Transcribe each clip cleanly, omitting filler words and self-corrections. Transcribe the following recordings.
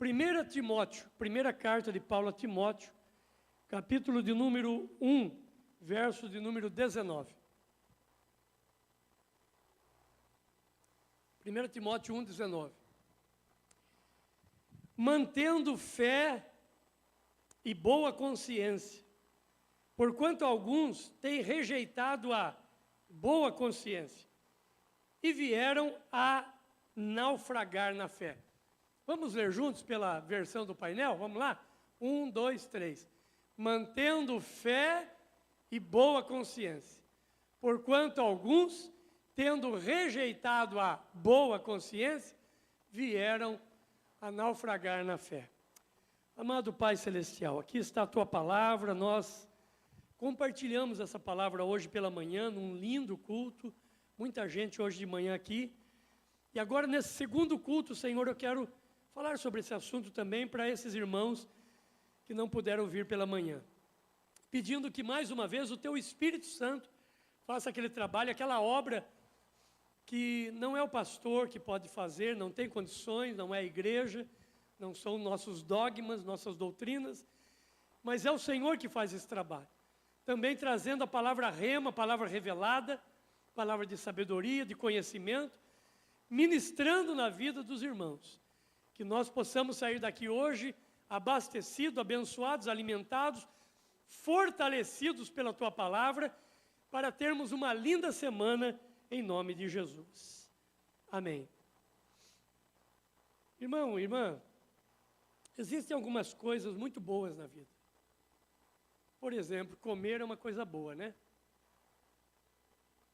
1 Timóteo, primeira carta de Paulo a Timóteo, capítulo de número 1, verso de número 19. 1 Timóteo 1, 19. Mantendo fé e boa consciência, porquanto alguns têm rejeitado a boa consciência e vieram a naufragar na fé. Vamos ler juntos pela versão do painel? Vamos lá? 1, 2, 3. Mantendo fé e boa consciência, porquanto alguns, tendo rejeitado a boa consciência, vieram a naufragar na fé. Amado Pai Celestial, aqui está a Tua palavra, nós compartilhamos essa palavra hoje pela manhã, num lindo culto, muita gente hoje de manhã aqui, e agora nesse segundo culto, Senhor, eu quero falar sobre esse assunto também para esses irmãos que não puderam vir pela manhã, pedindo que mais uma vez o Teu Espírito Santo faça aquele trabalho, aquela obra que não é o pastor que pode fazer, não tem condições, não é a igreja, não são nossos dogmas, nossas doutrinas, mas é o Senhor que faz esse trabalho. Também trazendo a palavra rema, a palavra revelada, palavra de sabedoria, de conhecimento, ministrando na vida dos irmãos. Que nós possamos sair daqui hoje abastecidos, abençoados, alimentados, fortalecidos pela Tua palavra, para termos uma linda semana em nome de Jesus. Amém. Irmão, irmã, existem algumas coisas muito boas na vida. Por exemplo, comer é uma coisa boa, né?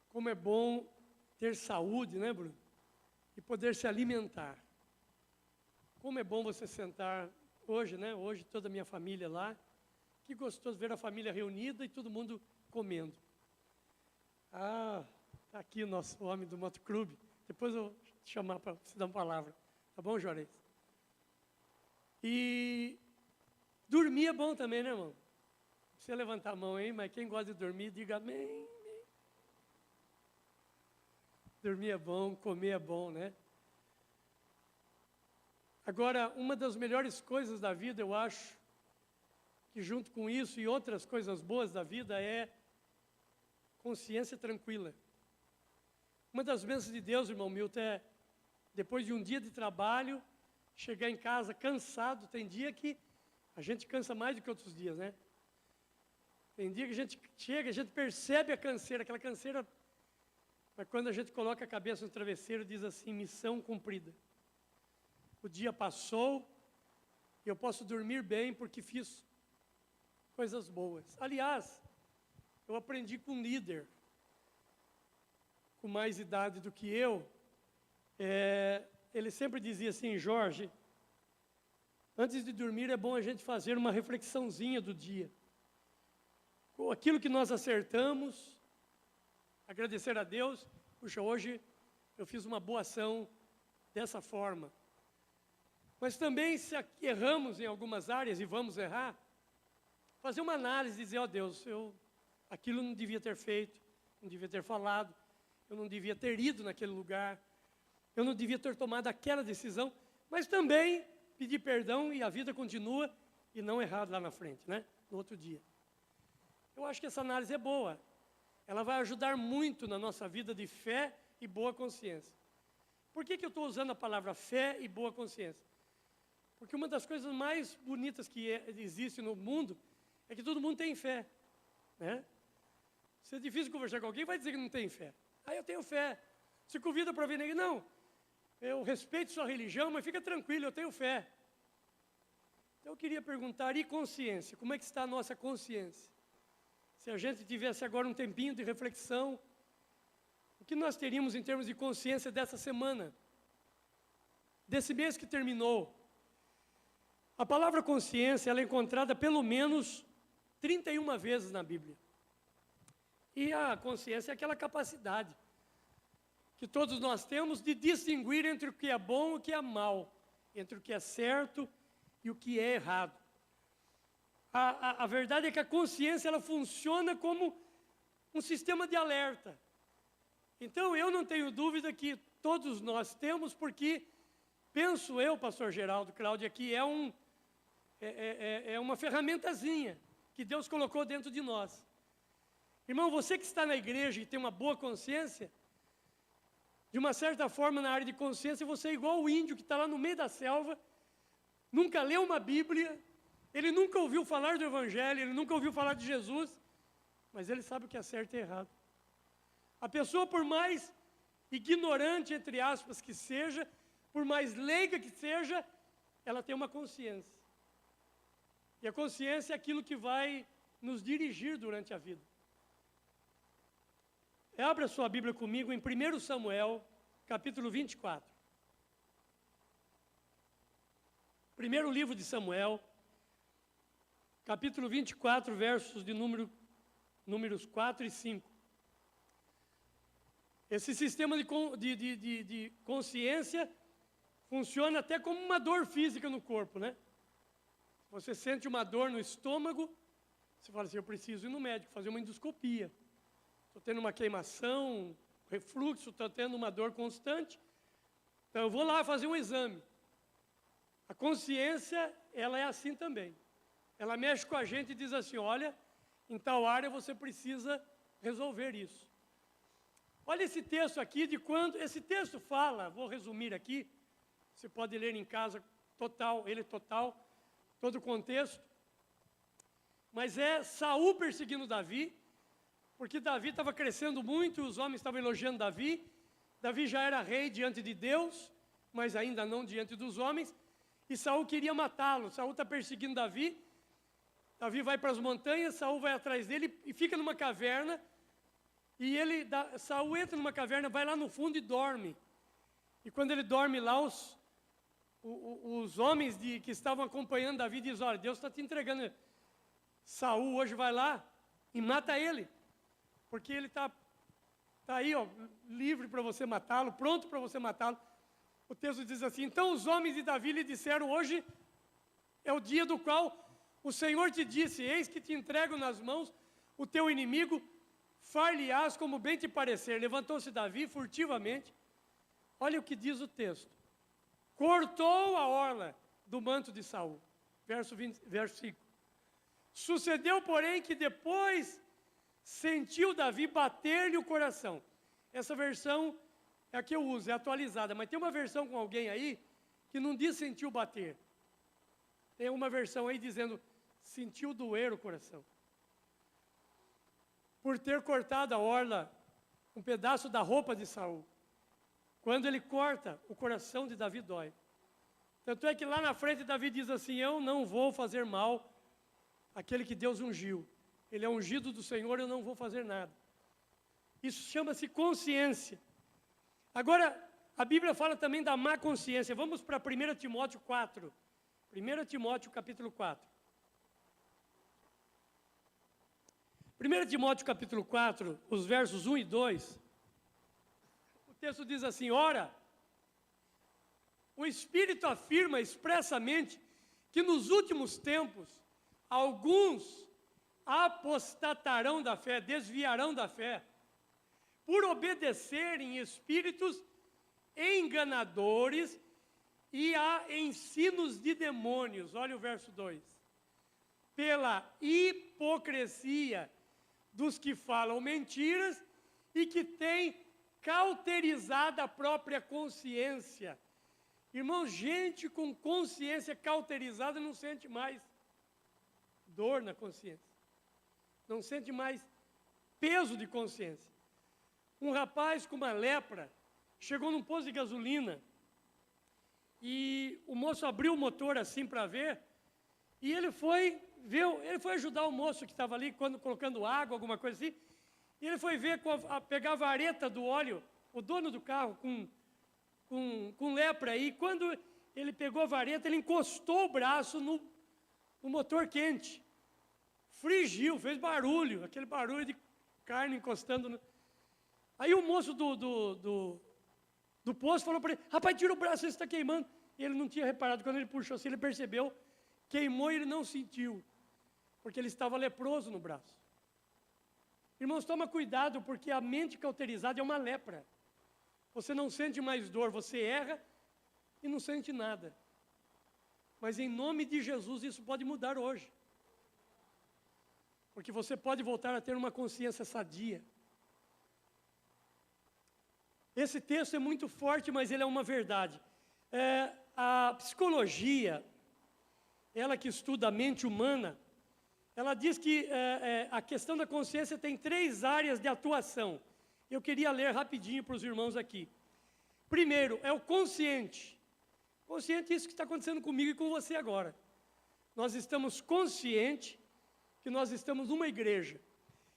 Como é bom ter saúde, né, Bruno? E poder se alimentar. Como é bom você sentar hoje, né? Hoje toda a minha família lá. Que gostoso ver a família reunida e todo mundo comendo. Ah, está aqui o nosso homem do motoclube. Depois eu vou te chamar para você dar uma palavra. Tá bom, Juarez? E dormir é bom também, né, irmão? Não precisa levantar a mão, hein? Mas quem gosta de dormir, diga amém. Dormir é bom, comer é bom, né? Agora, uma das melhores coisas da vida, eu acho, que junto com isso e outras coisas boas da vida é consciência tranquila. Uma das bênçãos de Deus, irmão Milton, é depois de um dia de trabalho, chegar em casa cansado. Tem dia que a gente cansa mais do que outros dias, né? Tem dia que a gente chega, a gente percebe a canseira, aquela canseira, mas quando a gente coloca a cabeça no travesseiro, diz assim, missão cumprida. O dia passou, e eu posso dormir bem porque fiz coisas boas. Aliás, eu aprendi com um líder, com mais idade do que eu, ele sempre dizia assim, Jorge, antes de dormir é bom a gente fazer uma reflexãozinha do dia. Com aquilo que nós acertamos, agradecer a Deus, puxa, hoje eu fiz uma boa ação dessa forma. Mas também, se erramos em algumas áreas e vamos errar, fazer uma análise e dizer, ó Deus, aquilo não devia ter feito, não devia ter falado, eu não devia ter ido naquele lugar, eu não devia ter tomado aquela decisão, mas também pedir perdão e a vida continua e não errar lá na frente, né? No outro dia. Eu acho que essa análise é boa. Ela vai ajudar muito na nossa vida de fé e boa consciência. Por que eu estou usando a palavra fé e boa consciência? Porque uma das coisas mais bonitas que existe no mundo é que todo mundo tem fé, né? Se é difícil conversar com alguém, vai dizer que não tem fé. Ah, eu tenho fé. Se convida para vir aqui, não. Eu respeito sua religião, mas fica tranquilo, eu tenho fé. Então eu queria perguntar, e consciência? Como é que está a nossa consciência? Se a gente tivesse agora um tempinho de reflexão, o que nós teríamos em termos de consciência dessa semana? Desse mês que terminou? A palavra consciência, ela é encontrada pelo menos 31 vezes na Bíblia. E a consciência é aquela capacidade que todos nós temos de distinguir entre o que é bom e o que é mal, entre o que é certo e o que é errado. A verdade é que a consciência ela funciona como um sistema de alerta. Então eu não tenho dúvida que todos nós temos, porque penso eu, pastor Geraldo, Cláudia, que é uma ferramentazinha que Deus colocou dentro de nós. Irmão, você que está na igreja e tem uma boa consciência, de uma certa forma, na área de consciência, você é igual o índio que está lá no meio da selva, nunca leu uma Bíblia, ele nunca ouviu falar do Evangelho, ele nunca ouviu falar de Jesus, mas ele sabe o que é certo e errado. A pessoa, por mais ignorante, entre aspas, que seja, por mais leiga que seja, ela tem uma consciência. E a consciência é aquilo que vai nos dirigir durante a vida. Abra sua Bíblia comigo em 1 Samuel, capítulo 24. Primeiro livro de Samuel, capítulo 24, versos de números 4 e 5. Esse sistema de consciência funciona até como uma dor física no corpo, né? Você sente uma dor no estômago, você fala assim, eu preciso ir no médico, fazer uma endoscopia. Estou tendo uma queimação, refluxo, estou tendo uma dor constante, então eu vou lá fazer um exame. A consciência, ela é assim também. Ela mexe com a gente e diz assim, olha, em tal área você precisa resolver isso. Olha esse texto aqui, esse texto fala, vou resumir aqui, você pode ler em casa, total, todo o contexto. Mas é Saul perseguindo Davi, porque Davi estava crescendo muito, os homens estavam elogiando Davi. Davi já era rei diante de Deus, mas ainda não diante dos homens. E Saul queria matá-lo. Saul está perseguindo Davi. Davi vai para as montanhas, Saul vai atrás dele e fica numa caverna. E Saul entra numa caverna, vai lá no fundo e dorme. E quando ele dorme lá, os homens que estavam acompanhando Davi dizem, olha, Deus está te entregando. Saul hoje vai lá e mata ele. Porque ele está aí, ó, livre para você matá-lo, pronto para você matá-lo. O texto diz assim, então os homens de Davi lhe disseram, hoje é o dia do qual o Senhor te disse, eis que te entrego nas mãos o teu inimigo, far-lhe-ás como bem te parecer. Levantou-se Davi furtivamente, olha o que diz o texto, cortou a orla do manto de Saul, verso 5. Sucedeu, porém, que depois sentiu Davi bater-lhe o coração. Essa versão é a que eu uso, é atualizada, mas tem uma versão com alguém aí que não diz sentiu bater. Tem uma versão aí dizendo sentiu doer o coração. Por ter cortado a orla, um pedaço da roupa de Saul. Quando ele corta, o coração de Davi dói. Tanto é que lá na frente Davi diz assim, eu não vou fazer mal àquele que Deus ungiu. Ele é ungido do Senhor, eu não vou fazer nada. Isso chama-se consciência. Agora, a Bíblia fala também da má consciência. Vamos para 1 Timóteo 4. 1 Timóteo capítulo 4. 1 Timóteo capítulo 4, os versos 1 e 2. O texto diz assim, ora, o Espírito afirma expressamente que nos últimos tempos, alguns apostatarão da fé, desviarão da fé, por obedecerem espíritos enganadores e a ensinos de demônios. Olha o verso 2. Pela hipocrisia dos que falam mentiras e que têm cauterizado a própria consciência. Irmãos, gente com consciência cauterizada não sente mais dor na consciência. Não sente mais peso de consciência. Um rapaz com uma lepra chegou num posto de gasolina e o moço abriu o motor assim para ver e ele foi ajudar o moço que estava ali colocando água, alguma coisa assim, e ele foi ver, pegar a vareta do óleo, o dono do carro com lepra, e quando ele pegou a vareta, ele encostou o braço no motor quente. Frigiu, fez barulho, aquele barulho de carne encostando. Aí o moço do posto falou para ele, rapaz, tira o braço, ele está queimando. E ele não tinha reparado, quando ele puxou assim, ele percebeu, queimou e ele não sentiu, porque ele estava leproso no braço. Irmãos, toma cuidado, porque a mente cauterizada é uma lepra. Você não sente mais dor, você erra, e não sente nada. Mas em nome de Jesus isso pode mudar hoje. Porque você pode voltar a ter uma consciência sadia. Esse texto é muito forte, mas ele é uma verdade. A psicologia, ela que estuda a mente humana, ela diz que a questão da consciência tem 3 áreas de atuação. Eu queria ler rapidinho para os irmãos aqui. Primeiro, é o consciente. Consciente é isso que está acontecendo comigo e com você agora. Nós estamos conscientes que nós estamos numa igreja,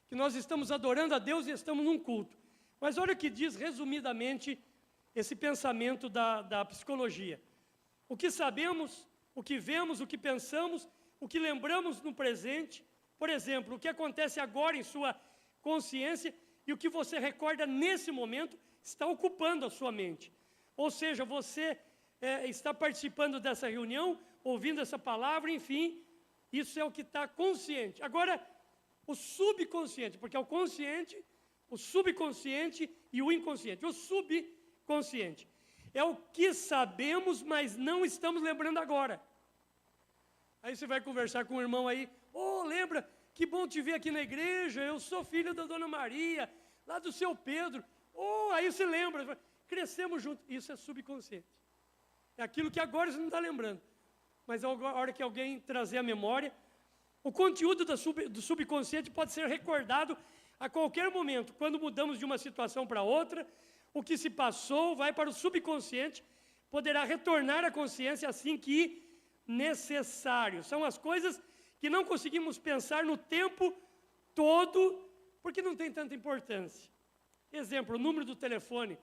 que nós estamos adorando a Deus e estamos num culto. Mas olha o que diz resumidamente esse pensamento da psicologia. O que sabemos, o que vemos, o que pensamos, o que lembramos no presente, por exemplo, o que acontece agora em sua consciência e o que você recorda nesse momento está ocupando a sua mente. Ou seja, você está participando dessa reunião, ouvindo essa palavra, enfim, isso é o que está consciente. Agora, o subconsciente, porque é o consciente, o subconsciente e o inconsciente. O subconsciente é o que sabemos, mas não estamos lembrando agora. Aí você vai conversar com o irmão aí, lembra, que bom te ver aqui na igreja, eu sou filho da Dona Maria, lá do seu Pedro. Aí você lembra, crescemos juntos. Isso é subconsciente. É aquilo que agora você não está lembrando. Mas a hora que alguém trazer a memória, o conteúdo do subconsciente pode ser recordado a qualquer momento. Quando mudamos de uma situação para outra, o que se passou vai para o subconsciente, poderá retornar à consciência assim que necessário. São as coisas que não conseguimos pensar no tempo todo, porque não tem tanta importância. Exemplo, o número do telefone.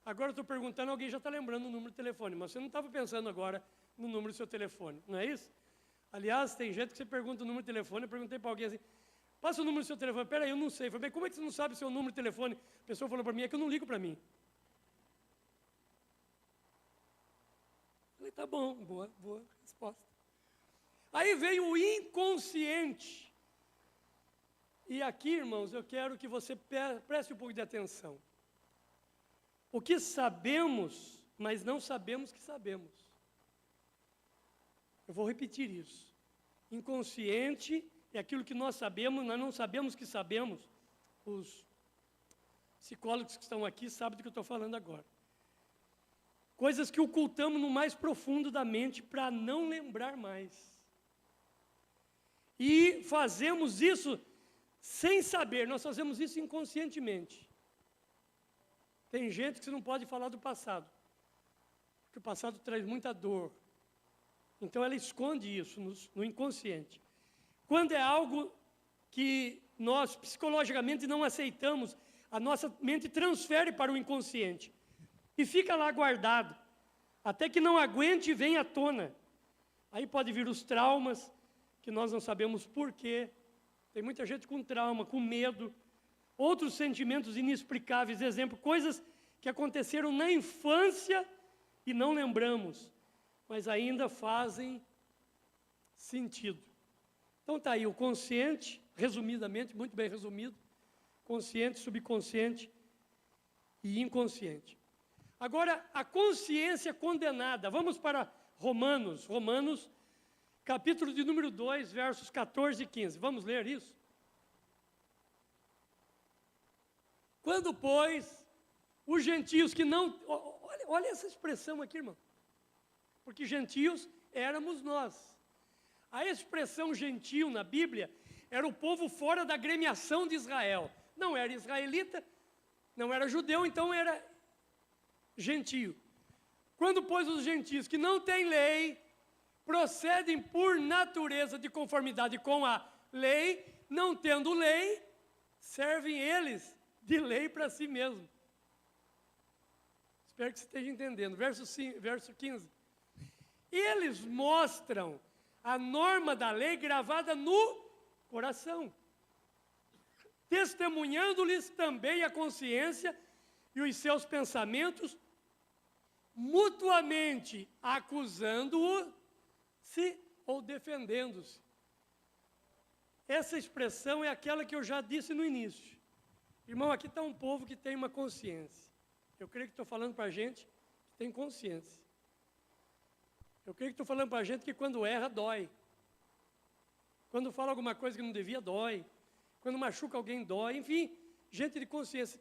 Agora eu estou perguntando, alguém já está lembrando o número do telefone, mas você não estava pensando agora no número do seu telefone, não é isso? Aliás, tem gente que você pergunta o número do telefone, eu perguntei para alguém assim, passa o número do seu telefone, peraí, eu não sei. Eu falei, como é que você não sabe o seu número de telefone? A pessoa falou para mim, é que eu não ligo para mim. Eu falei, tá bom, boa resposta. Aí veio o inconsciente. E aqui, irmãos, eu quero que você preste um pouco de atenção. O que sabemos, mas não sabemos que sabemos. Eu vou repetir isso. Inconsciente é aquilo que nós sabemos, nós não sabemos que sabemos. Os psicólogos que estão aqui sabem do que eu estou falando agora. Coisas que ocultamos no mais profundo da mente para não lembrar mais. E fazemos isso sem saber, nós fazemos isso inconscientemente. Tem gente que você não pode falar do passado, porque o passado traz muita dor. Então ela esconde isso no inconsciente. Quando é algo que nós psicologicamente não aceitamos, a nossa mente transfere para o inconsciente e fica lá guardado, até que não aguente e venha à tona. Aí pode vir os traumas, que nós não sabemos porquê. Tem muita gente com trauma, com medo, outros sentimentos inexplicáveis, exemplo, coisas que aconteceram na infância e não lembramos, mas ainda fazem sentido. Então está aí o consciente, resumidamente, muito bem resumido, consciente, subconsciente e inconsciente. Agora, a consciência condenada. Vamos para Romanos, capítulo de número 2, versos 14 e 15. Vamos ler isso? Quando, pois, os gentios que não... Olha essa expressão aqui, irmão. Porque gentios éramos nós. A expressão gentio na Bíblia era o povo fora da agremiação de Israel. Não era israelita, não era judeu, então era gentio. Quando, pois, os gentios que não têm lei procedem por natureza de conformidade com a lei, não tendo lei, servem eles de lei para si mesmo. Espero que você esteja entendendo. Verso 15. Eles mostram a norma da lei gravada no coração, testemunhando-lhes também a consciência e os seus pensamentos, mutuamente acusando-se ou defendendo-se. Essa expressão é aquela que eu já disse no início. Irmão, aqui está um povo que tem uma consciência. Eu creio que estou falando para a gente que tem consciência. Eu creio que estou falando para a gente que quando erra, dói. Quando fala alguma coisa que não devia, dói. Quando machuca alguém, dói. Enfim, gente de consciência.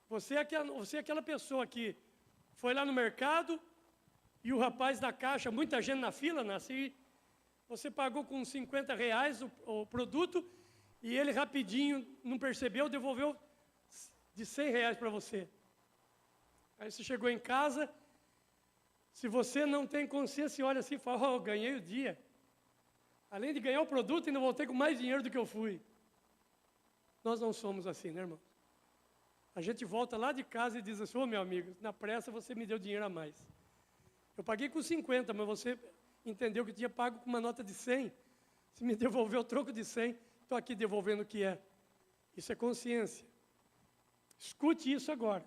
Você é aquela pessoa que foi lá no mercado e o rapaz da caixa, muita gente na fila, nasce, você pagou com R$50 o produto e ele rapidinho, não percebeu, devolveu de R$100 para você. Aí você chegou em casa, se você não tem consciência, você olha assim e fala, ganhei o dia. Além de ganhar o produto, ainda voltei com mais dinheiro do que eu fui. Nós não somos assim, né, irmão? A gente volta lá de casa e diz assim, meu amigo, na pressa você me deu dinheiro a mais. Eu paguei com 50, mas você entendeu que tinha pago com uma nota de 100. Você me devolveu o troco de 100, estou aqui devolvendo o que é. Isso é consciência. Escute isso agora.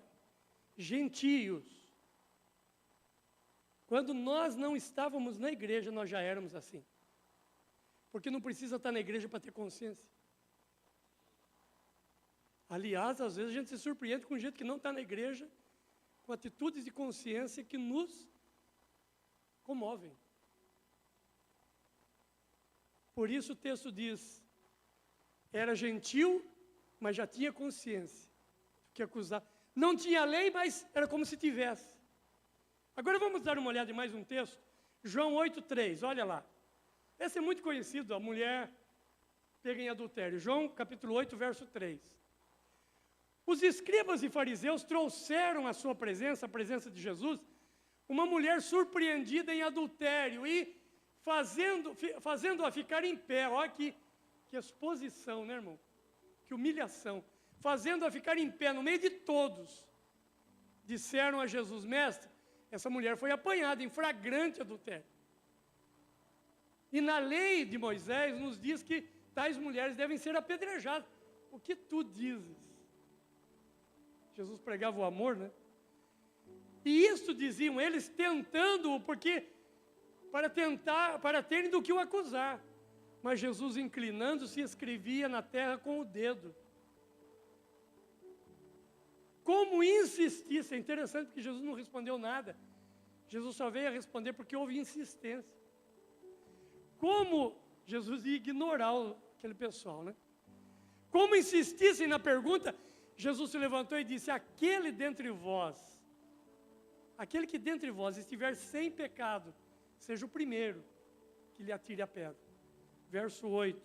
Gentios. Quando nós não estávamos na igreja, nós já éramos assim. Porque não precisa estar na igreja para ter consciência. Aliás, às vezes a gente se surpreende com gente que não está na igreja, com atitudes de consciência que nos comovem. Por isso o texto diz, era gentil, mas já tinha consciência do que acusar. Não tinha lei, mas era como se tivesse. Agora vamos dar uma olhada em mais um texto. João 8,3, olha lá. Esse é muito conhecido, a mulher pega em adultério. João capítulo 8, verso 3. Os escribas e fariseus trouxeram à sua presença, a presença de Jesus, uma mulher surpreendida em adultério e fazendo-a ficar em pé. Olha que exposição, né, irmão? Que humilhação. Fazendo-a ficar em pé no meio de todos. Disseram a Jesus, mestre, essa mulher foi apanhada em flagrante adultério. E na lei de Moisés nos diz que tais mulheres devem ser apedrejadas. O que tu dizes? Jesus pregava o amor, né? E isso diziam eles tentando-o, porque para terem do que o acusar. Mas Jesus, inclinando-se, escrevia na terra com o dedo. Como insistisse, é interessante porque Jesus não respondeu nada. Jesus só veio a responder porque houve insistência. Como Jesus ia ignorar aquele pessoal, né? Como insistissem na pergunta, Jesus se levantou e disse, aquele que dentre vós estiver sem pecado, seja o primeiro que lhe atire a pedra. Verso 8.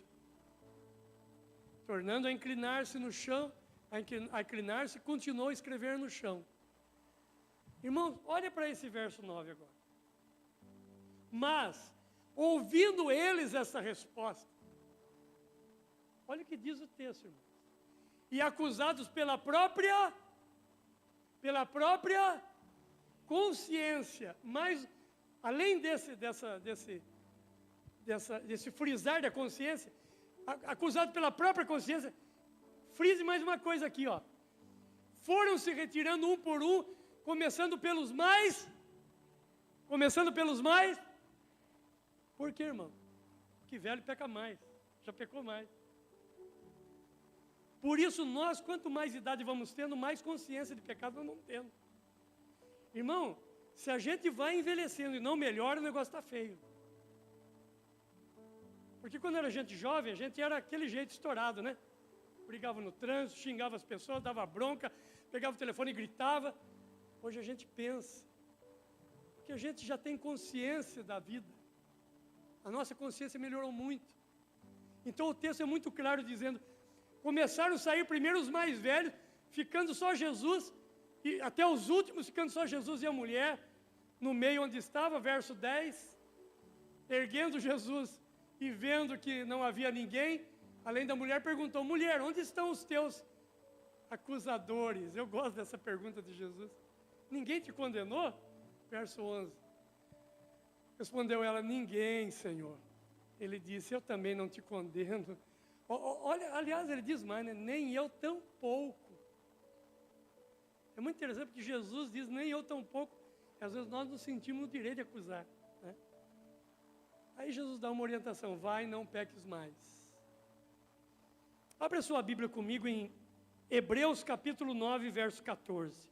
Tornando a inclinar-se no chão, a inclinar-se, continuou a escrever no chão. Irmãos, olha para esse verso 9 agora. Mas, ouvindo eles essa resposta, olha o que diz o texto, irmão. E acusados pela própria consciência, mas além desse frisar da consciência, acusados pela própria consciência, frise mais uma coisa aqui, ó. Foram se retirando um por um, começando pelos mais. Por quê, irmão? Porque velho peca mais, já pecou mais. Por isso nós, quanto mais idade vamos tendo, mais consciência de pecado nós vamos tendo. Irmão, se a gente vai envelhecendo e não melhora, o negócio está feio. Porque quando era gente jovem, a gente era aquele jeito estourado, né? Brigava no trânsito, xingava as pessoas, dava bronca, pegava o telefone e gritava. Hoje a gente pensa, porque a gente já tem consciência da vida. A nossa consciência melhorou muito. Então o texto é muito claro dizendo, começaram a sair primeiro os mais velhos, ficando só Jesus, e até os últimos ficando só Jesus e a mulher, no meio onde estava, verso 10, erguendo Jesus e vendo que não havia ninguém, além da mulher, perguntou, mulher, onde estão os teus acusadores? Eu gosto dessa pergunta de Jesus. Ninguém te condenou? Verso 11. Respondeu ela, ninguém, Senhor. Ele disse, eu também não te condeno. Olha, aliás, ele diz mais, né? Nem eu tão pouco. É muito interessante porque Jesus diz, nem eu tão pouco. Às vezes nós nos sentimos no direito de acusar, né? Aí Jesus dá uma orientação, vai, não peques mais. Abra sua Bíblia comigo em Hebreus capítulo 9, verso 14.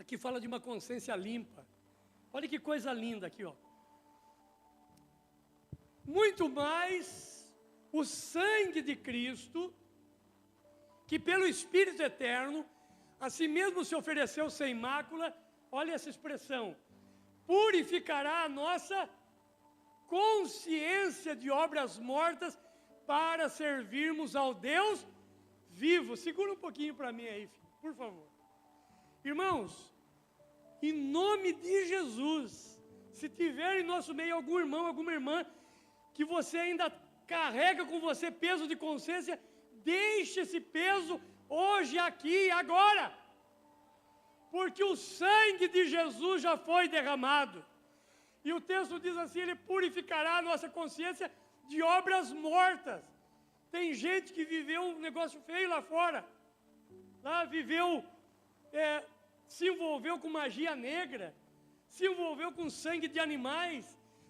Aqui fala de uma consciência limpa. Olha que coisa linda aqui, ó. Muito mais o sangue de Cristo, que pelo Espírito eterno, a si mesmo se ofereceu sem mácula, olha essa expressão, purificará a nossa consciência de obras mortas para servirmos ao Deus vivo. Segura um pouquinho para mim aí, filho, por favor. Irmãos, em nome de Jesus, se tiver em nosso meio algum irmão, alguma irmã, que você ainda carrega com você peso de consciência, deixe esse peso hoje, aqui, agora. Porque o sangue de Jesus já foi derramado. E o texto diz assim, ele purificará a nossa consciência de obras mortas. Tem gente que viveu um negócio feio lá fora. Lá viveu, se envolveu com magia negra, se envolveu com sangue de animais,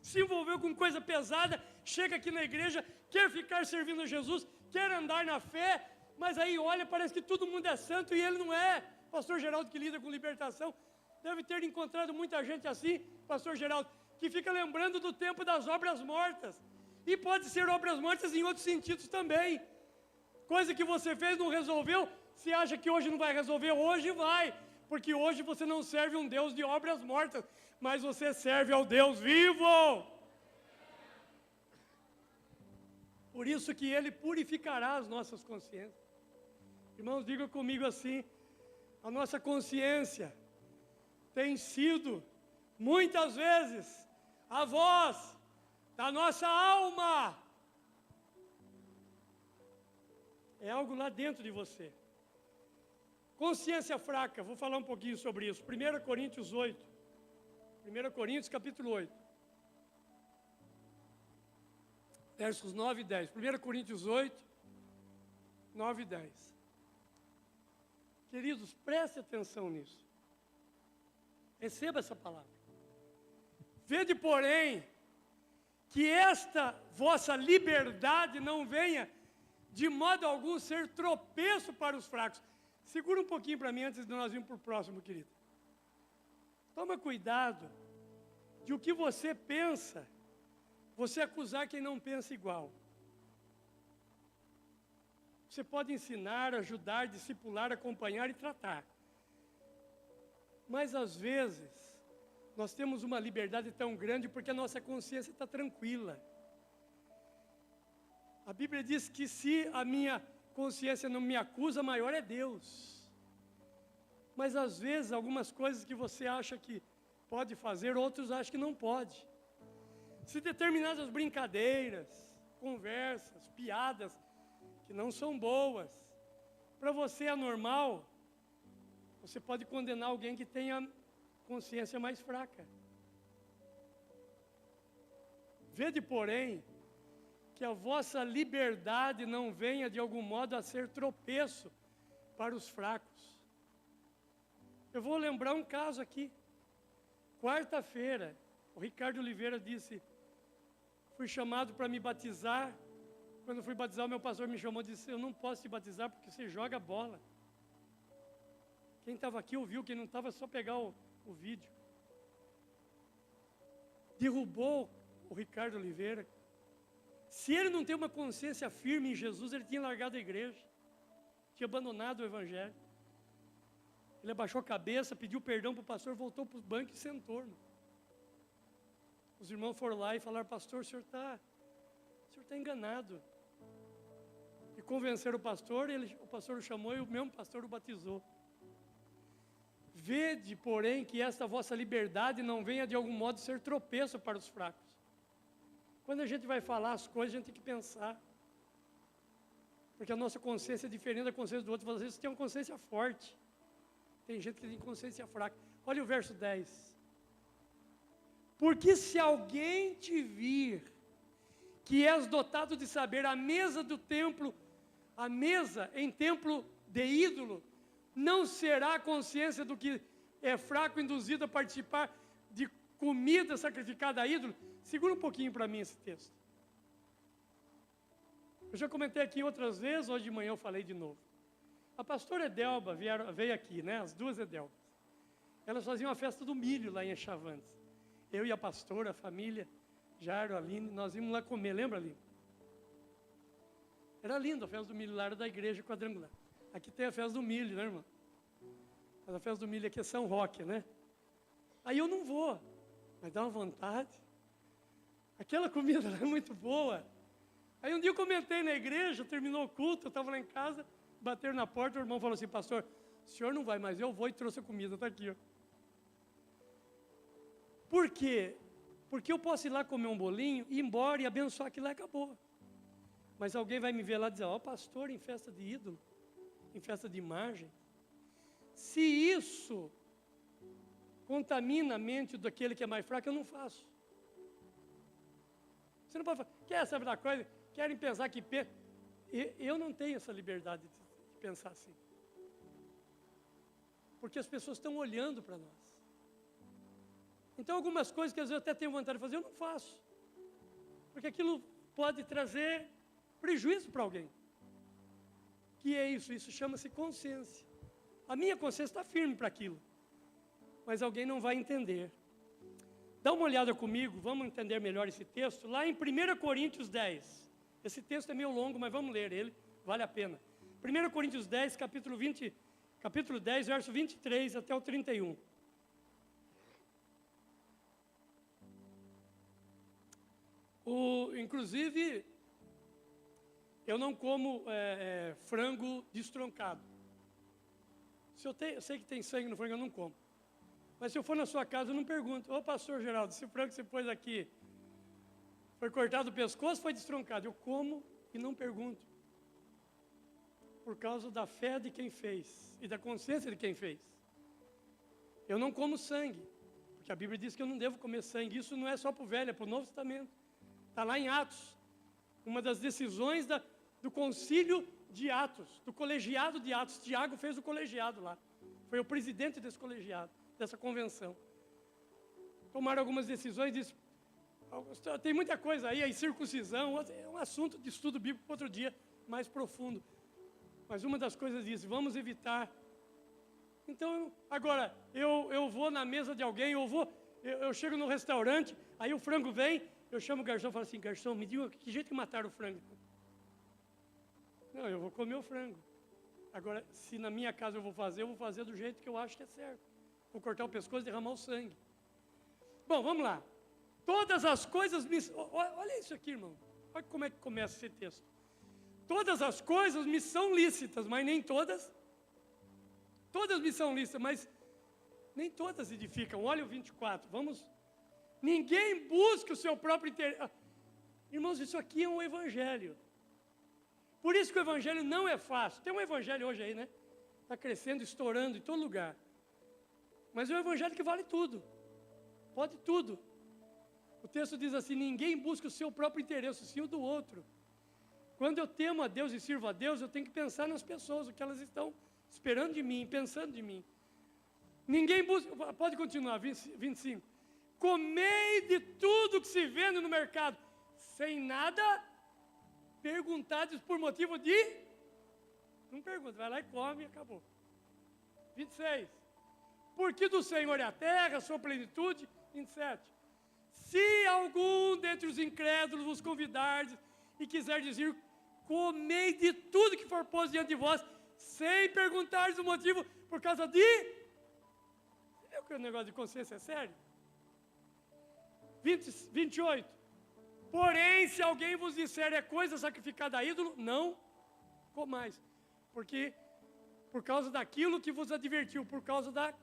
se envolveu com coisa pesada, chega aqui na igreja, quer ficar servindo a Jesus, quer andar na fé, mas aí olha, parece que todo mundo é santo e ele não é. Pastor Geraldo, que lida com libertação, deve ter encontrado muita gente assim, Pastor Geraldo, que fica lembrando do tempo das obras mortas. E pode ser obras mortas em outros sentidos também. Coisa que você fez, não resolveu, você acha que hoje não vai resolver? Hoje vai. Porque hoje você não serve um Deus de obras mortas, mas você serve ao Deus vivo. Por isso que Ele purificará as nossas consciências. Irmãos, digam comigo assim, a nossa consciência tem sido, muitas vezes, a voz da nossa alma. É algo lá dentro de você. Consciência fraca, vou falar um pouquinho sobre isso. 1 Coríntios 8. 1 Coríntios capítulo 8. Versos 9 e 10. 1 Coríntios 8, 9 e 10. Queridos, preste atenção nisso. Receba essa palavra. Vede, porém, que esta vossa liberdade não venha de modo algum ser tropeço para os fracos. Segura um pouquinho para mim antes de nós irmos para o próximo, querido. Toma cuidado de o que você pensa, você acusar quem não pensa igual. Você pode ensinar, ajudar, discipular, acompanhar e tratar. Mas às vezes, nós temos uma liberdade tão grande porque a nossa consciência está tranquila. A Bíblia diz que se a minha consciência não me acusa, maior é Deus. Mas às vezes, algumas coisas que você acha que pode fazer, outros acham que não pode. Se determinadas brincadeiras, conversas, piadas, que não são boas, para você é normal, você pode condenar alguém que tenha consciência mais fraca. Vede, porém, que a vossa liberdade não venha de algum modo a ser tropeço para os fracos. Eu vou lembrar um caso aqui. Quarta-feira, o Ricardo Oliveira disse, fui chamado para me batizar. Quando fui batizar, o meu pastor me chamou e disse, eu não posso te batizar porque você joga bola. Quem estava aqui ouviu, quem não estava, é só pegar o vídeo. Derrubou o Ricardo Oliveira. Se ele não tem uma consciência firme em Jesus, ele tinha largado a igreja, tinha abandonado o evangelho. Ele abaixou a cabeça, pediu perdão para o pastor, voltou para o banco e sentou. Os irmãos foram lá e falaram, pastor, o senhor está enganado. E convenceram o pastor, o pastor o chamou e o mesmo pastor o batizou. Vede, porém, que esta vossa liberdade não venha de algum modo ser tropeço para os fracos. Quando a gente vai falar as coisas, a gente tem que pensar. Porque a nossa consciência é diferente da consciência do outro. Às vezes você tem uma consciência forte. Tem gente que tem consciência fraca. Olha o verso 10. Porque se alguém te vir, que és dotado de saber, a mesa do templo, a mesa em templo de ídolo, não será a consciência do que é fraco induzido a participar de comida sacrificada a ídolo? Segura um pouquinho para mim esse texto. Eu já comentei aqui outras vezes, hoje de manhã eu falei de novo. A pastora Edelba veio aqui, né? As duas Edelbas. elas faziam a festa do milho lá em Chavantes. Eu e a pastora, a família, Jairo, Aline, nós íamos lá comer, lembra, Aline? Era lindo a festa do milho lá, era da igreja quadrangular. Aqui tem a festa do milho, né, irmão? Mas a festa do milho aqui é São Roque, né? Aí eu não vou, mas dá uma vontade. Aquela comida lá é muito boa. Aí um dia eu comentei na igreja, terminou o culto, eu estava lá em casa, bateram na porta, o irmão falou assim, pastor, o senhor não vai, mas eu vou, e trouxe a comida, está aqui, ó. Por quê? Porque eu posso ir lá comer um bolinho, ir embora e abençoar aquilo lá e acabou. Mas alguém vai me ver lá e dizer, ó, pastor, em festa de ídolo, em festa de imagem. Se isso contamina a mente daquele que é mais fraco, eu não faço. Você não pode falar, quer saber da coisa? Querem pensar que... Eu não tenho essa liberdade de pensar assim. Porque as pessoas estão olhando para nós. Então, algumas coisas que às vezes eu até tenho vontade de fazer, eu não faço. Porque aquilo pode trazer prejuízo para alguém. Que é isso? Isso chama-se consciência. A minha consciência está firme para aquilo. Mas alguém não vai entender. Dá uma olhada comigo, vamos entender melhor esse texto. Lá em 1 Coríntios 10. Esse texto é meio longo, mas vamos ler ele, vale a pena. 1 Coríntios 10, capítulo 10, verso 23 até o 31. Inclusive, eu não como frango destroncado. Eu sei que tem sangue no frango, eu não como. Mas se eu for na sua casa, eu não pergunto, ô pastor Geraldo, esse frango que você pôs aqui, foi cortado o pescoço ou foi destroncado? Eu como e não pergunto. Por causa da fé de quem fez e da consciência de quem fez. Eu não como sangue, porque a Bíblia diz que eu não devo comer sangue. Isso não é só para o Velho, é para o Novo Testamento. Está lá em Atos, uma das decisões do concílio de Atos, do colegiado de Atos. Tiago fez o colegiado lá. Foi o presidente desse colegiado, dessa convenção. Tomaram algumas decisões, disse, tem muita coisa aí, circuncisão, é um assunto de estudo bíblico para outro dia, mais profundo. Mas uma das coisas diz, vamos evitar. Então, agora, eu vou na mesa de alguém, eu chego no restaurante, aí o frango vem, eu chamo o garçom e falo assim, garçom, me diga que jeito que mataram o frango. Não, eu vou comer o frango. Agora, se na minha casa eu vou fazer do jeito que eu acho que é certo. Vou cortar o pescoço e derramar o sangue. Bom, vamos lá. Todas as coisas me... Olha isso aqui, irmão. Olha como é que começa esse texto. Todas as coisas me são lícitas, mas nem todas. Todas me são lícitas, mas nem todas edificam. Olha o 24, vamos... Ninguém busca o seu próprio interesse. Irmãos, isso aqui é um evangelho. Por isso que o evangelho não é fácil. Tem um evangelho hoje aí, né? Está crescendo, estourando em todo lugar. Mas é um evangelho que vale tudo. Pode tudo. O texto diz assim, ninguém busca o seu próprio interesse, sim o do outro. Quando eu temo a Deus e sirvo a Deus, eu tenho que pensar nas pessoas, o que elas estão esperando de mim, pensando de mim. Ninguém busca... Pode continuar, 25. Comei de tudo que se vende no mercado, sem nada perguntados por motivo de... Não pergunta, vai lá e come e acabou. 26. Porque do Senhor é a terra, a sua plenitude. 27. Se algum dentre os incrédulos vos convidar e quiser dizer, comei de tudo que for posto diante de vós, sem perguntar o motivo, por causa de... Você viu que o negócio de consciência é sério? 28. Porém, se alguém vos disser é coisa sacrificada a ídolo, não comais. Porque, por causa daquilo que vos advertiu, por causa da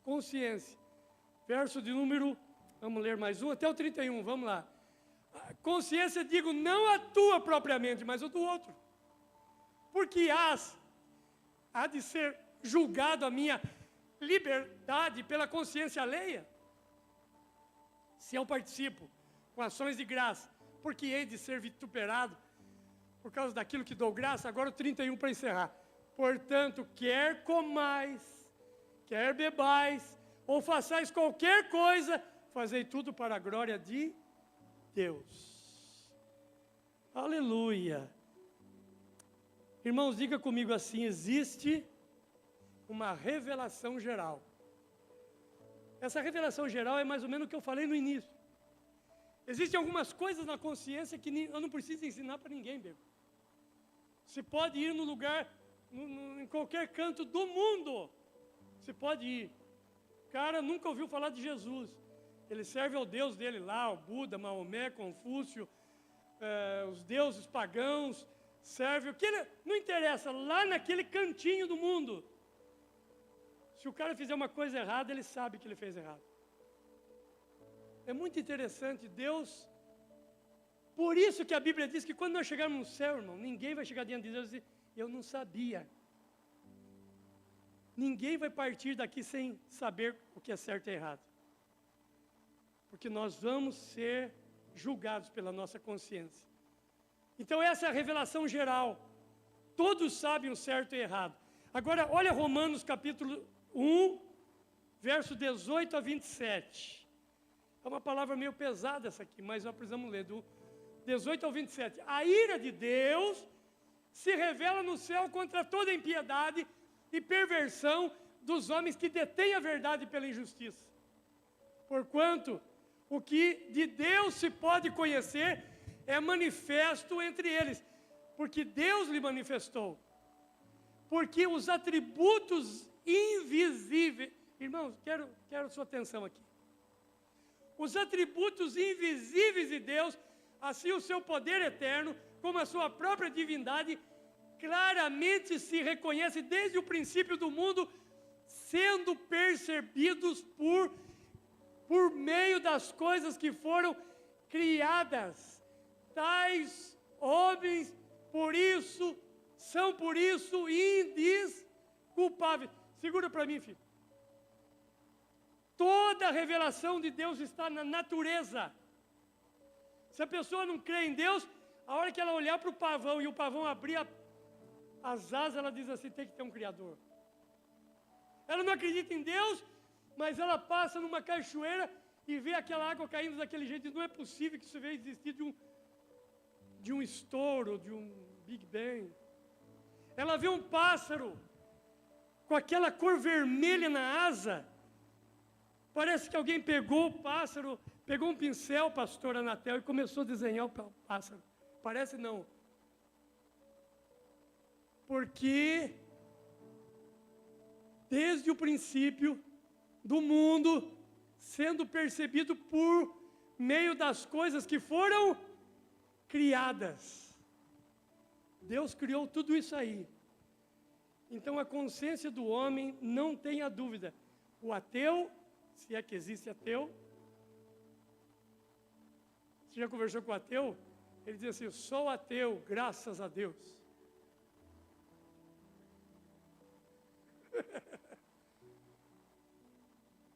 consciência. Verso de número, vamos ler mais um, até o 31, vamos lá. A consciência, digo, não a tua propriamente, mas a do outro. Porque há de ser julgado a minha liberdade pela consciência alheia. Se eu participo com ações de graça, porque hei de ser vituperado por causa daquilo que dou graça. Agora o 31 para encerrar. Portanto, quer comais, quer bebais, ou façais qualquer coisa, fazei tudo para a glória de Deus. Aleluia. Irmãos, diga comigo assim, existe uma revelação geral. Essa revelação geral é mais ou menos o que eu falei no início. Existem algumas coisas na consciência que eu não preciso ensinar para ninguém, Bego. Você pode ir no lugar, em qualquer canto do mundo. Você pode ir. O cara nunca ouviu falar de Jesus. Ele serve ao Deus dele lá, o Buda, Maomé, Confúcio, os deuses pagãos, serve o que ele... Não interessa, lá naquele cantinho do mundo. Se o cara fizer uma coisa errada, ele sabe que ele fez errado. É muito interessante, Deus... Por isso que a Bíblia diz que quando nós chegarmos no céu, irmão, ninguém vai chegar diante de Deus e dizer, eu não sabia. Ninguém vai partir daqui sem saber o que é certo e errado. Porque nós vamos ser julgados pela nossa consciência. Então essa é a revelação geral. Todos sabem o certo e errado. Agora, olha Romanos capítulo 1, verso 18 a 27. É uma palavra meio pesada essa aqui, mas nós precisamos ler do 18 ao 27. A ira de Deus se revela no céu contra toda a impiedade e perversão dos homens que detêm a verdade pela injustiça. Porquanto, o que de Deus se pode conhecer é manifesto entre eles, porque Deus lhe manifestou. Porque os atributos invisíveis... Irmãos, quero sua atenção aqui. Os atributos invisíveis de Deus, assim o seu poder eterno, como a sua própria divindade, claramente se reconhece desde o princípio do mundo, sendo percebidos por meio das coisas que foram criadas. Tais homens, são por isso indesculpáveis. Segura para mim, filho. Toda a revelação de Deus está na natureza. Se a pessoa não crê em Deus, a hora que ela olhar para o pavão e o pavão abrir as asas, ela diz assim, tem que ter um Criador. Ela não acredita em Deus, mas ela passa numa cachoeira e vê aquela água caindo daquele jeito. Não é possível que isso venha existir de um estouro, de um Big Bang. Ela vê um pássaro com aquela cor vermelha na asa. Parece que alguém pegou o pássaro, pegou um pincel, pastor Anatel, e começou a desenhar o pássaro. Parece não. Porque desde o princípio do mundo, sendo percebido por meio das coisas que foram criadas. Deus criou tudo isso aí. Então a consciência do homem, não tenha dúvida. O ateu, se é que existe ateu, você já conversou com o ateu? Ele diz assim, sou ateu, graças a Deus.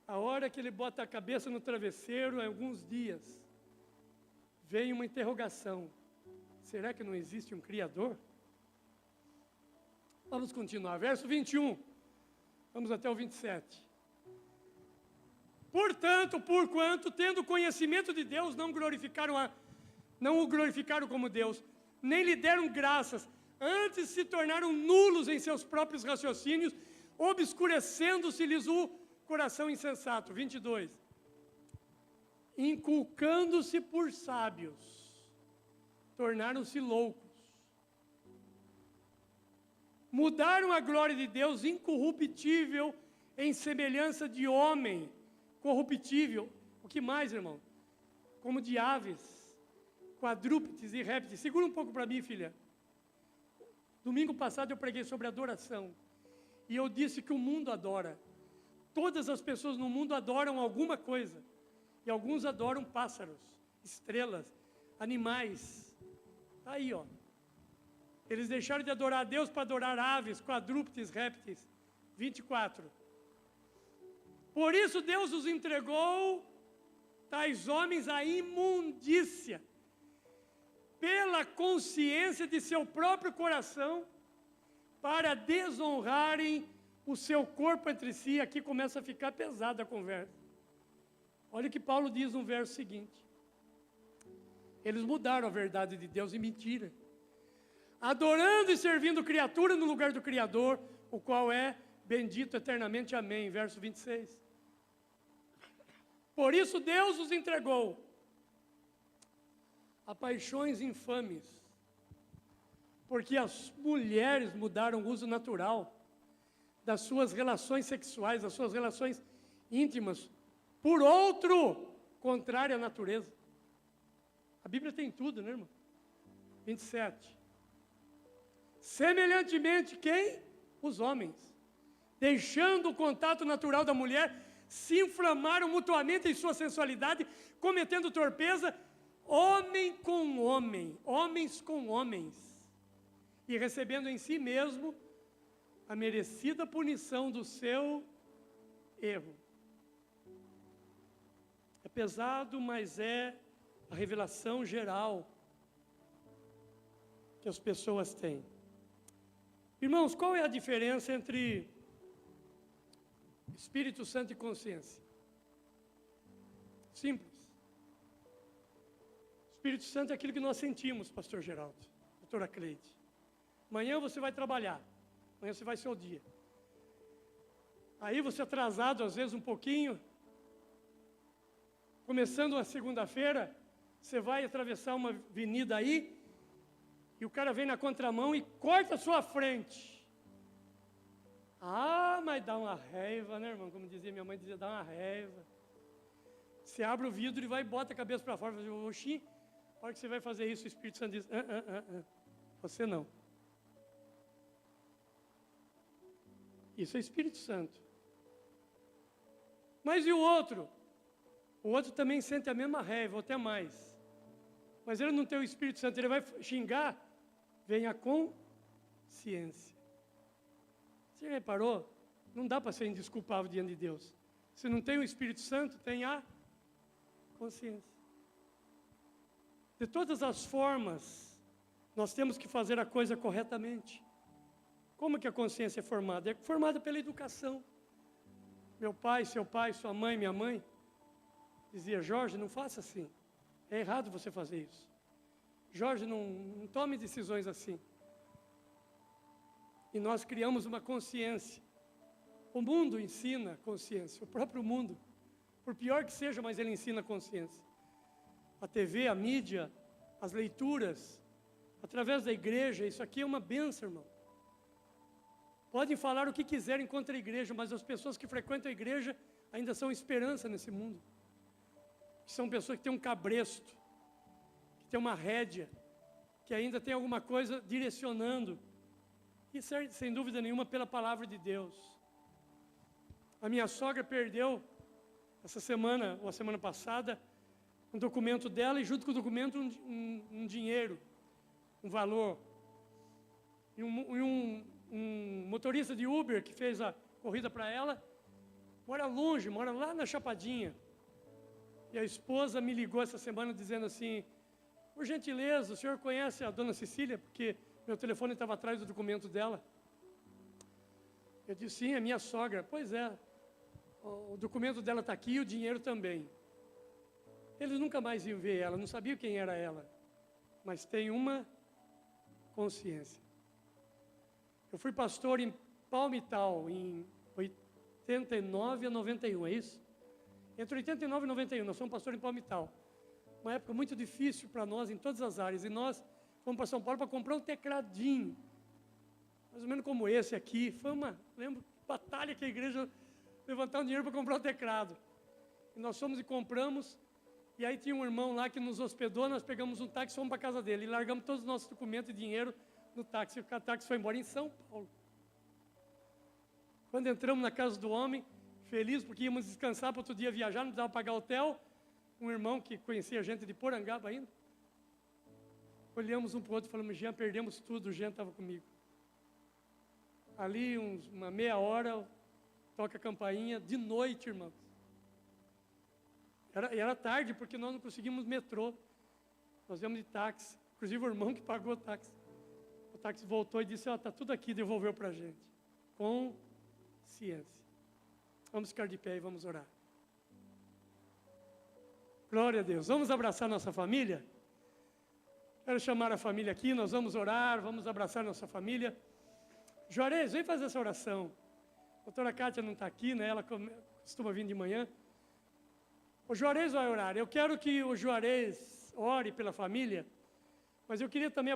A hora que ele bota a cabeça no travesseiro, em alguns dias, vem uma interrogação. Será que não existe um Criador? Vamos continuar. Verso 21. Vamos até o 27. Portanto, porquanto, tendo conhecimento de Deus, não o glorificaram como Deus, nem lhe deram graças, antes se tornaram nulos em seus próprios raciocínios, obscurecendo-se-lhes o coração insensato. 22. Inculcando-se por sábios, tornaram-se loucos. Mudaram a glória de Deus incorruptível em semelhança de homem corruptível. O que mais, irmão? Como de aves, quadrúpedes e répteis. Segura um pouco para mim, filha. Domingo passado eu preguei sobre adoração. E eu disse que o mundo adora. Todas as pessoas no mundo adoram alguma coisa. E alguns adoram pássaros, estrelas, animais. Aí, ó. Eles deixaram de adorar a Deus para adorar aves, quadrúpedes, répteis. 24. Por isso Deus os entregou, tais homens, à imundícia, pela consciência de seu próprio coração, para desonrarem o seu corpo entre si. Aqui começa a ficar pesada a conversa. Olha o que Paulo diz no verso seguinte. Eles mudaram a verdade de Deus em mentira, adorando e servindo criatura no lugar do Criador, o qual é bendito eternamente. Amém. Verso 26. Por isso Deus os entregou a paixões infames, porque as mulheres mudaram o uso natural das suas relações sexuais, das suas relações íntimas, por outro contrário à natureza. A Bíblia tem tudo, né, irmão? 27. Semelhantemente, quem? Os homens, deixando o contato natural da mulher, se inflamaram mutuamente em sua sensualidade, cometendo torpeza, homem com homem, homens com homens, e recebendo em si mesmo a merecida punição do seu erro. É pesado, mas é a revelação geral que as pessoas têm. Irmãos, qual é a diferença entre Espírito Santo e consciência? Simples. Espírito Santo é aquilo que nós sentimos, pastor Geraldo, doutora Cleide. Amanhã você vai trabalhar, amanhã você vai ser o dia. Aí você atrasado, às vezes um pouquinho, começando a segunda-feira, você vai atravessar uma avenida aí, e o cara vem na contramão e corta a sua frente. Ah, mas dá uma raiva, né, irmão? Como dizia minha mãe, dizia, dá uma raiva. Você abre o vidro e vai e bota a cabeça para fora. Fala, oxi, a hora que você vai fazer isso, o Espírito Santo diz, você não. Isso é Espírito Santo. Mas e o outro? O outro também sente a mesma raiva, ou até mais. Mas ele não tem o Espírito Santo, ele vai xingar, vem a consciência. Você reparou? Não dá para ser indesculpável diante de Deus. Se não tem o Espírito Santo, tem a consciência. De todas as formas, nós temos que fazer a coisa corretamente. Como que a consciência é formada? É formada pela educação. Meu pai, seu pai, sua mãe, minha mãe, dizia, Jorge, não faça assim. É errado você fazer isso. Jorge, não tome decisões assim. E nós criamos uma consciência. O mundo ensina consciência, o próprio mundo. Por pior que seja, mas ele ensina consciência. A TV, a mídia, as leituras, através da igreja, isso aqui é uma bênção, irmão. Podem falar o que quiserem contra a igreja, mas as pessoas que frequentam a igreja ainda são esperança nesse mundo. São pessoas que têm um cabresto, que têm uma rédea, que ainda tem alguma coisa direcionando. E sem dúvida nenhuma pela palavra de Deus. A minha sogra perdeu, essa semana, ou a semana passada, um documento dela e junto com o documento um dinheiro, um valor. E um motorista de Uber que fez a corrida para ela, mora longe, mora lá na Chapadinha. E a esposa me ligou essa semana dizendo assim, por gentileza, o senhor conhece a dona Cecília? Porque meu telefone estava atrás do documento dela. Eu disse, sim, é minha sogra. Pois é, o documento dela está aqui e o dinheiro também. Eles nunca mais iam ver ela, não sabiam quem era ela. Mas tem uma consciência. Eu fui pastor em Palmital em 89 a 91, é isso? Entre 89 e 91, nós somos pastor em Palmital. Uma época muito difícil para nós em todas as áreas. E nós fomos para São Paulo para comprar um tecladinho. Mais ou menos como esse aqui. Foi uma, lembro, batalha que a igreja levantar um dinheiro para comprar um teclado. E nós fomos e compramos. E aí tinha um irmão lá que nos hospedou. Nós pegamos um táxi e fomos para a casa dele. E largamos todos os nossos documentos e dinheiro no táxi. O táxi foi embora em São Paulo. Quando entramos na casa do homem, feliz porque íamos descansar para outro dia viajar, não precisava pagar hotel. Um irmão que conhecia a gente de Porangaba ainda. Olhamos um para o outro e falamos, Jean, perdemos tudo, o Jean estava comigo. Ali, uma meia hora, toca a campainha, de noite, irmãos. Era tarde, porque nós não conseguimos metrô. Nós viemos de táxi. Inclusive o irmão que pagou o táxi. O táxi voltou e disse, está tudo aqui, devolveu para a gente. Consciência. Vamos ficar de pé e vamos orar. Glória a Deus. Vamos abraçar nossa família? Quero chamar a família aqui, nós vamos orar, vamos abraçar nossa família. Juarez, vem fazer essa oração. A doutora Kátia não está aqui, né? Ela costuma vir de manhã. O Juarez vai orar. Eu quero que o Juarez ore pela família, mas eu queria também